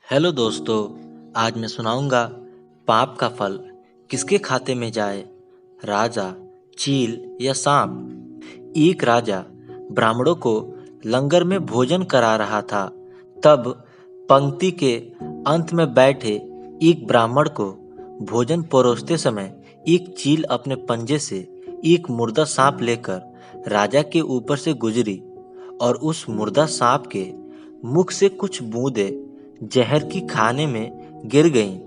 Hello दोस्तों। आज मैं सुनाऊंगा पाप का फल किसके खाते में जाए, राजा, चील या सांप। एक राजा ब्राह्मणों को लंगर में भोजन करा रहा था। तब पंक्ति के अंत में बैठे एक ब्राह्मण को भोजन परोसते समय एक चील अपने पंजे से एक मुर्दा सांप लेकर राजा के ऊपर से गुजरी और उस मुर्दा सांप के मुख से कुछ बूंदें जहर की खाने में गिर गईं।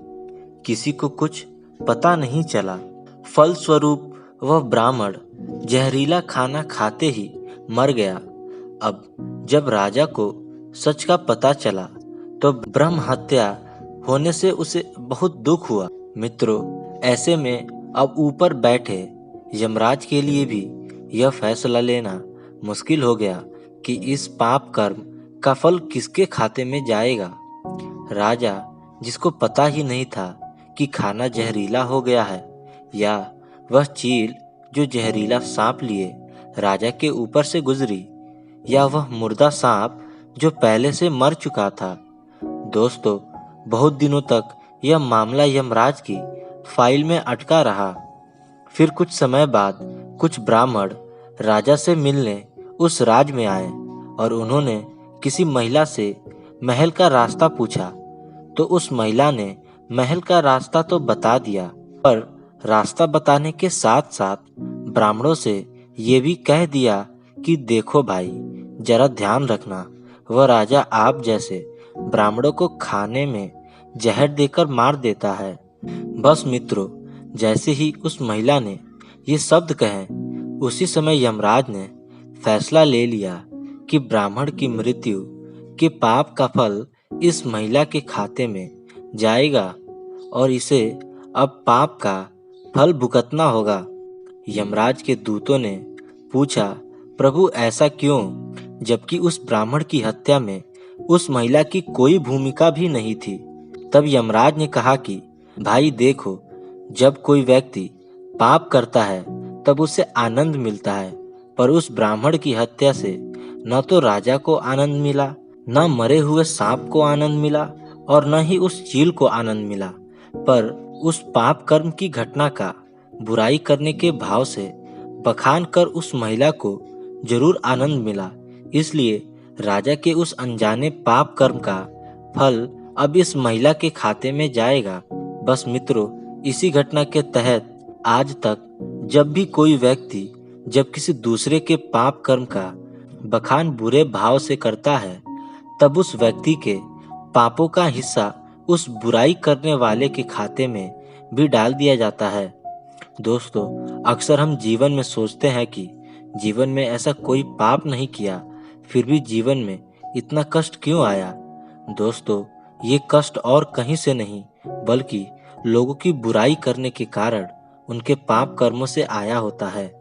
किसी को कुछ पता नहीं चला। फलस्वरूप वह ब्राह्मण जहरीला खाना खाते ही मर गया। अब जब राजा को सच का पता चला तो ब्रह्म हत्या होने से उसे बहुत दुख हुआ। मित्रों, ऐसे में अब ऊपर बैठे यमराज के लिए भी यह फैसला लेना मुश्किल हो गया कि इस पाप कर्म का फल किसके खाते में जाएगा। राजा, जिसको पता ही नहीं था कि खाना जहरीला हो गया है, या वह चील जो जहरीला सांप लिए राजा के ऊपर से गुजरी, या वह मुर्दा सांप जो पहले से मर चुका था। दोस्तों, बहुत दिनों तक यह मामला यमराज की फाइल में अटका रहा। फिर कुछ समय बाद कुछ ब्राह्मण राजा से मिलने उस राज में आए और उन्होंने किसी महिला से महल का रास्ता पूछा। तो उस महिला ने महल का रास्ता तो बता दिया, पर रास्ता बताने के साथ साथ ब्राह्मणों से ये भी कह दिया कि देखो भाई, जरा ध्यान रखना, वह राजा आप जैसे ब्राह्मणों को खाने में जहर देकर मार देता है। बस मित्रों, जैसे ही उस महिला ने ये शब्द कहे, उसी समय यमराज ने फैसला ले लिया कि ब्राह्मण की मृत्यु के पाप का फल इस महिला के खाते में जाएगा और इसे अब पाप का फल भुगतना होगा। यमराज के दूतों ने पूछा, प्रभु ऐसा क्यों, जबकि उस ब्राह्मण की हत्या में उस महिला की कोई भूमिका भी नहीं थी। तब यमराज ने कहा कि भाई देखो, जब कोई व्यक्ति पाप करता है तब उसे आनंद मिलता है, पर उस ब्राह्मण की हत्या से न तो राजा को आनंद मिला, न मरे हुए सांप को आनंद मिला और न ही उस चील को आनंद मिला, पर उस पाप कर्म की घटना का बुराई करने के भाव से बखान कर उस महिला को जरूर आनंद मिला। इसलिए राजा के उस अनजाने पाप कर्म का फल अब इस महिला के खाते में जाएगा। बस मित्रों, इसी घटना के तहत आज तक जब भी कोई व्यक्ति जब किसी दूसरे के पाप कर्म का बखान बुरे भाव से करता है, तब उस व्यक्ति के पापों का हिस्सा उस बुराई करने वाले के खाते में भी डाल दिया जाता है। दोस्तों, अक्सर हम जीवन में सोचते हैं कि जीवन में ऐसा कोई पाप नहीं किया, फिर भी जीवन में इतना कष्ट क्यों आया। दोस्तों, ये कष्ट और कहीं से नहीं, बल्कि लोगों की बुराई करने के कारण उनके पाप कर्मों से आया होता है,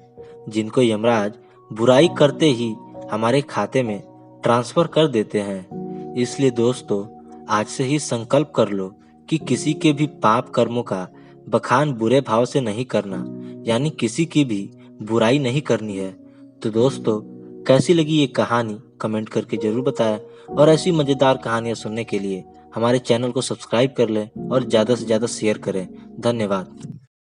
जिनको यमराज बुराई करते ही हमारे खाते में ट्रांसफर कर देते हैं। इसलिए दोस्तों, आज से ही संकल्प कर लो कि किसी के भी पाप कर्मों का बखान बुरे भाव से नहीं करना, यानी किसी की भी बुराई नहीं करनी है। तो दोस्तों, कैसी लगी ये कहानी कमेंट करके जरूर बताएं, और ऐसी मज़ेदार कहानियाँ सुनने के लिए हमारे चैनल को सब्सक्राइब कर लें और ज़्यादा से ज़्यादा शेयर करें। धन्यवाद।